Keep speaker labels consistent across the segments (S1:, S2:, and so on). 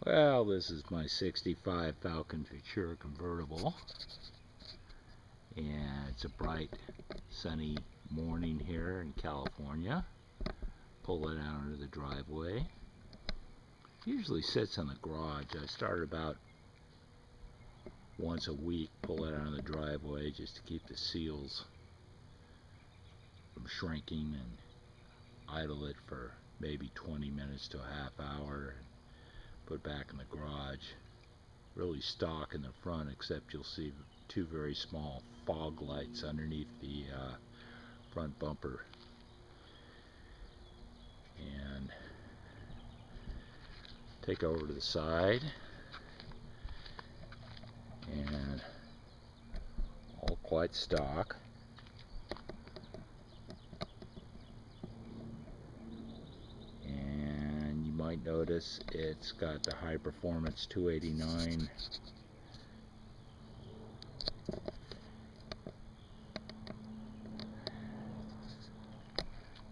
S1: Well, this is my 65 Falcon Futura convertible, and it's a bright sunny morning here in California. Pull it out into the driveway. Usually sits in the garage. I start about once a week, pull it out of the driveway just to keep the seals from shrinking, and idle it for maybe 20 minutes to a half hour. Put back in the garage. Really stock in the front, except you'll see two very small fog lights underneath the front bumper. And take over to the side, and all quite stock. Might notice it's got the high performance 289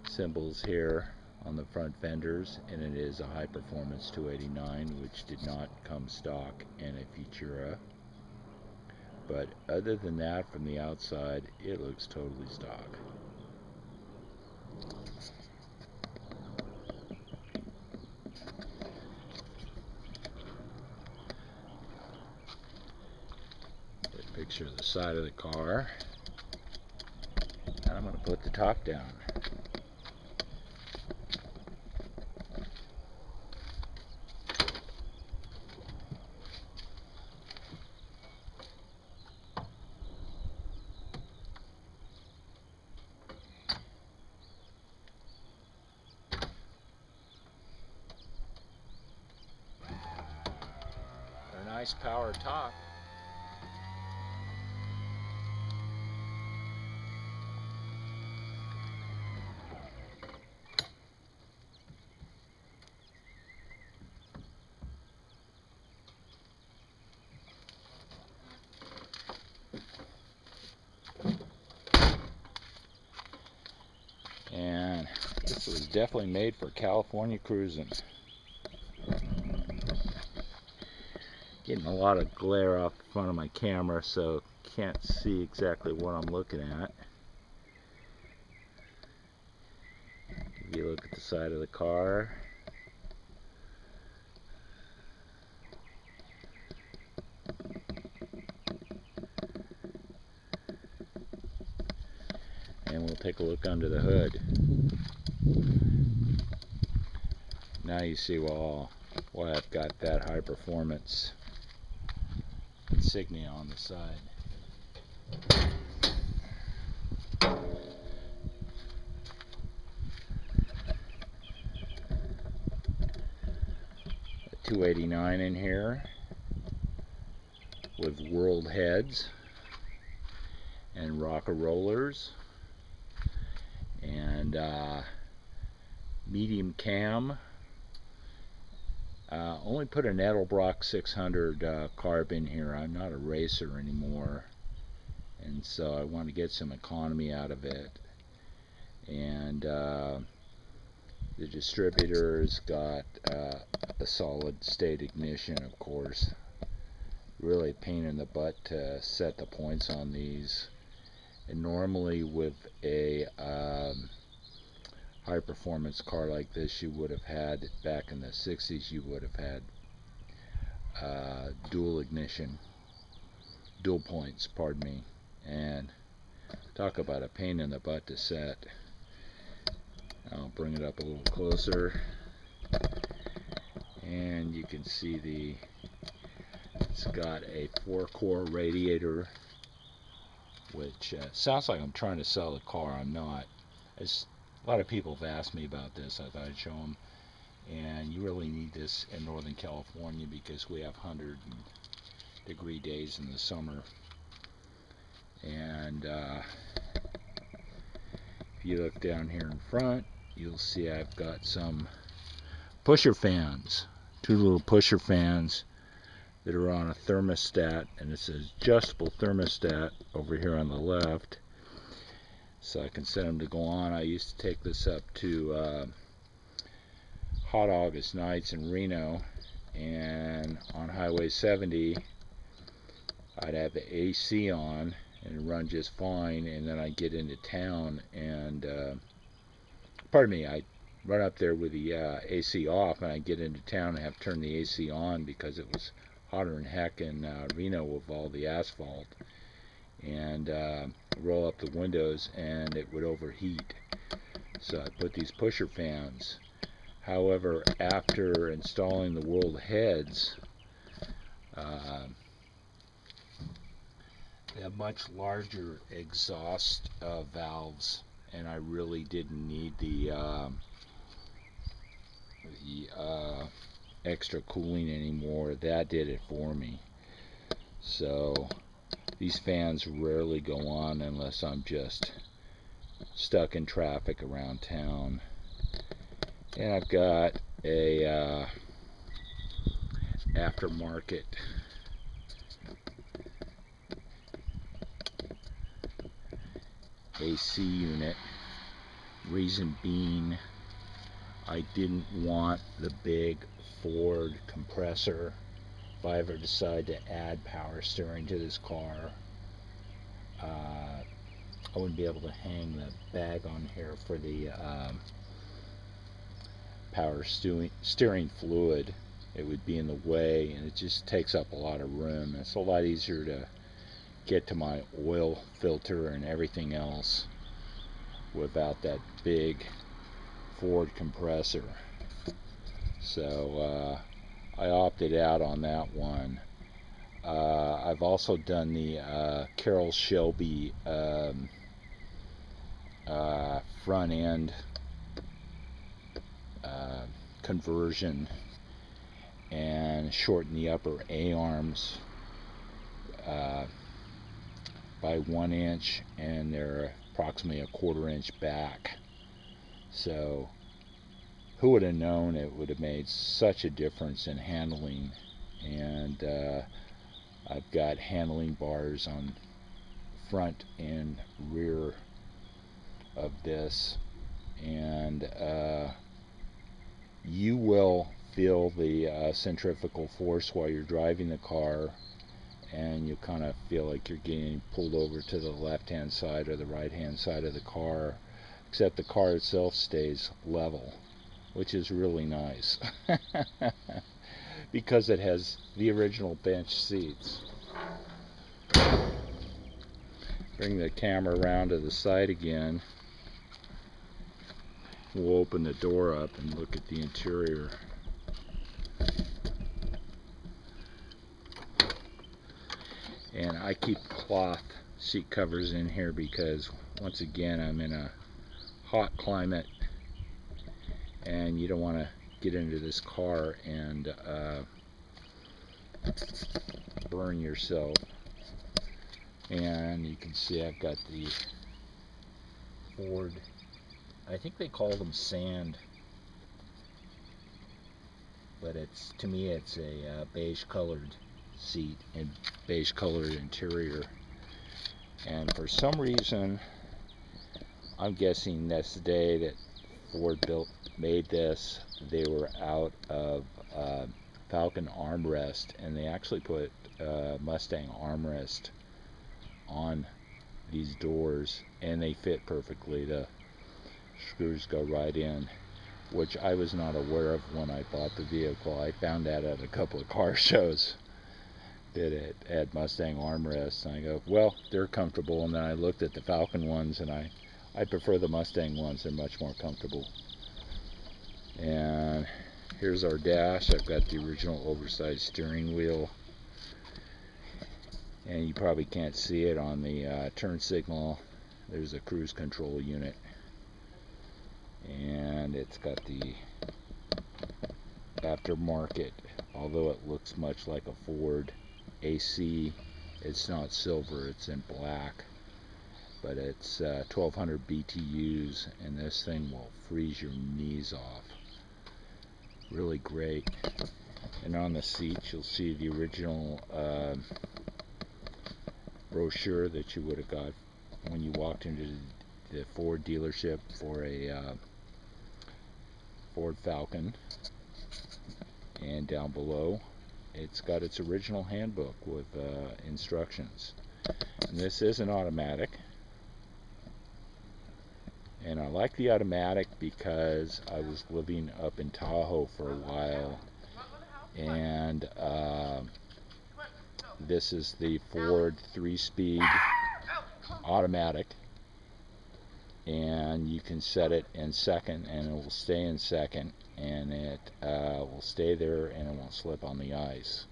S1: symbols here on the front fenders, and it is a high performance 289, which did not come stock in a Futura. But other than that, from the outside, it looks totally stock. Picture of the side of the car, and I'm going to put the top down. A nice power top. And this was definitely made for California cruising. Getting a lot of glare off the front of my camera, so can't see exactly what I'm looking at. If you look at the side of the car, and we'll take a look under the hood. Now you see why I've got that high performance insignia on the side. A 289 in here with whirled heads and rocker rollers, and medium cam. Only put an Edelbrock 600 carb in here. I'm not a racer anymore, and so I want to get some economy out of it. And the distributor's got a solid state ignition, of course. Really a pain in the butt to set the points on these. And normally with a high performance car like this, you would have had, back in the 60s, you would have had dual ignition, dual points, pardon me. And talk about a pain in the butt to set. I'll bring it up a little closer, and you can see it's got a 4-core radiator, which sounds like I'm trying to sell the car. I'm not. A lot of people have asked me about this. I thought I'd show them. And you really need this in Northern California because we have 100-degree days in the summer. And if you look down here in front, you'll see I've got some pusher fans. Two little pusher fans that are on a thermostat, and it's an adjustable thermostat over here on the left. So I can set them to go on. I used to take this up to Hot August Nights in Reno, and on Highway 70 I'd have the AC on and run just fine, and then I'd get into town and pardon me, I'd run up there with the AC off, and I'd get into town and have to turn the AC on because it was hotter than heck in Reno with all the asphalt, and roll up the windows and it would overheat. So I put these pusher fans. However, after installing the world heads, they have much larger exhaust valves, and I really didn't need the extra cooling anymore. That did it for me. So these fans rarely go on unless I'm just stuck in traffic around town. And I've got a aftermarket AC unit. Reason being, I didn't want the big Ford compressor. If I ever decide to add power steering to this car, I wouldn't be able to hang the bag on here for the power steering fluid. It would be in the way, and it just takes up a lot of room. It's a lot easier to get to my oil filter and everything else without that big Ford compressor. So I opted out on that one. I've also done the Carroll Shelby front end conversion and shorten the upper A-arms by 1 inch, and they're approximately a 1/4 inch back. So who would have known it would have made such a difference in handling. And I've got handling bars on front and rear of this, and you will feel the centrifugal force while you're driving the car, and you kind of feel like you're getting pulled over to the left hand side or the right hand side of the car, except the car itself stays level, which is really nice because it has the original bench seats. Bring the camera around to the side again. We'll open the door up and look at the interior. And I keep cloth seat covers in here because, once again, I'm in a hot climate, and you don't want to get into this car and burn yourself. And you can see I've got the Ford, I think they call them sand, but it's, to me, it's a beige colored seat and beige colored interior. And for some reason, I'm guessing that's the day that Ford made this, they were out of Falcon armrest, and they actually put Mustang armrest on these doors, and they fit perfectly. The screws go right in, which I was not aware of when I bought the vehicle. I found that at a couple of car shows that it had Mustang armrests, and I go, well, they're comfortable. And then I looked at the Falcon ones, and I prefer the Mustang ones. They're much more comfortable. And here's our dash. I've got the original oversized steering wheel, and you probably can't see it on the turn signal. There's a cruise control unit, and it's got the aftermarket, although it looks much like a Ford AC. It's not silver, it's in black, but it's 1200 BTUs, and this thing will freeze your knees off. Really great. And on the seats you'll see the original brochure that you would have got when you walked into the Ford dealership for a Ford Falcon. And down below, it's got its original handbook with instructions. And this is an automatic. And I like the automatic because I was living up in Tahoe for a while, and this is the Ford 3-speed automatic, and you can set it in second and it will stay in second, and it will stay there and it won't slip on the ice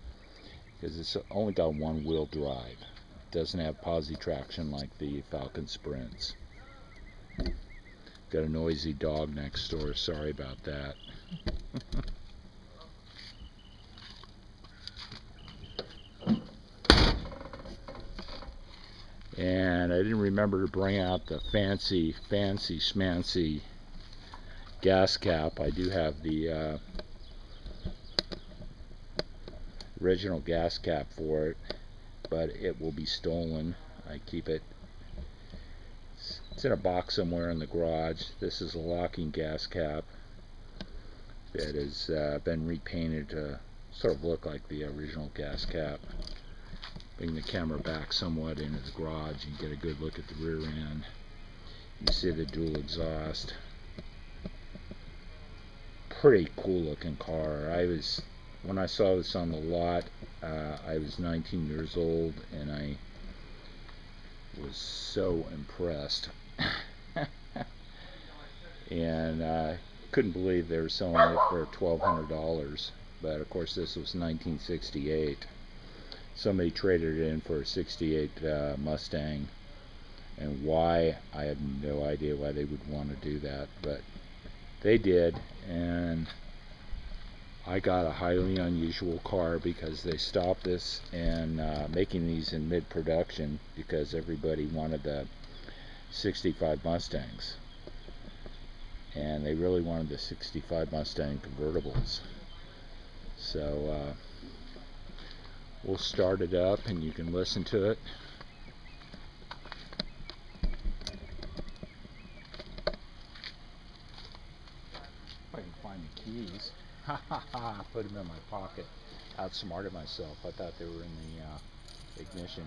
S1: because it's only got one-wheel drive. It doesn't have posi traction like the Falcon Sprints. Got a noisy dog next door, sorry about that. And I didn't remember to bring out the fancy schmancy gas cap. I do have the original gas cap for it, but it will be stolen. I keep it, it's in a box somewhere in the garage. This is a locking gas cap that has been repainted to sort of look like the original gas cap. Bring the camera back somewhat into the garage and get a good look at the rear end. You see the dual exhaust. Pretty cool looking car. When I saw this on the lot, I was 19 years old and I was so impressed. And I couldn't believe they were selling it for $1,200. But of course this was 1968. Somebody traded it in for a 68 Mustang, and why, I have no idea why they would want to do that, but they did. And I got a highly unusual car because they stopped this and making these in mid-production because everybody wanted the 65 Mustangs, and they really wanted the 65 Mustang convertibles. So we'll start it up and you can listen to it. If I can find the keys. Ha ha ha, put them in my pocket. Outsmarted myself. I thought they were in the ignition.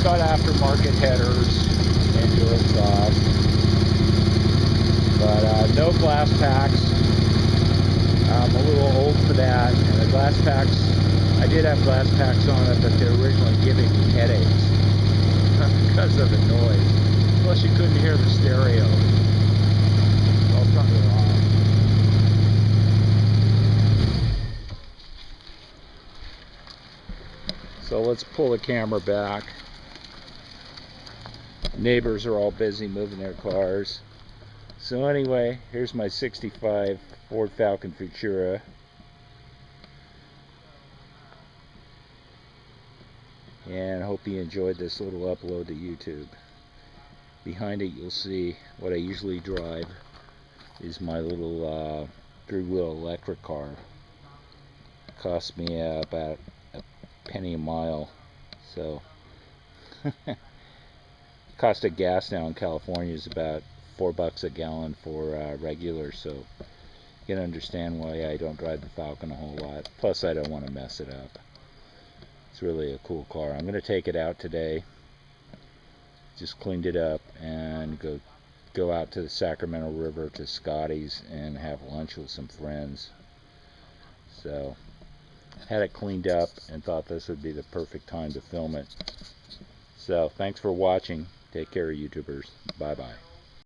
S1: Got aftermarket headers and your exhaust, but no glass packs. I'm a little old for that, and the glass packs, I did have glass packs on it, but they're originally giving me headaches because of the noise. Plus you couldn't hear the stereo. I'll turn it on. So let's pull the camera back. Neighbors are all busy moving their cars. So anyway, here's my 65 Ford Falcon Futura. And I hope you enjoyed this little upload to YouTube. Behind it you'll see what I usually drive is my little 3-wheel electric car. It cost me about a penny a mile. So cost of gas now in California is about $4 a gallon for regular, so you can understand why I don't drive the Falcon a whole lot. Plus I don't want to mess it up. It's really a cool car. I'm going to take it out today. Just cleaned it up and go out to the Sacramento River to Scotty's and have lunch with some friends. So had it cleaned up and thought this would be the perfect time to film it. So thanks for watching. Take care, YouTubers. Bye-bye.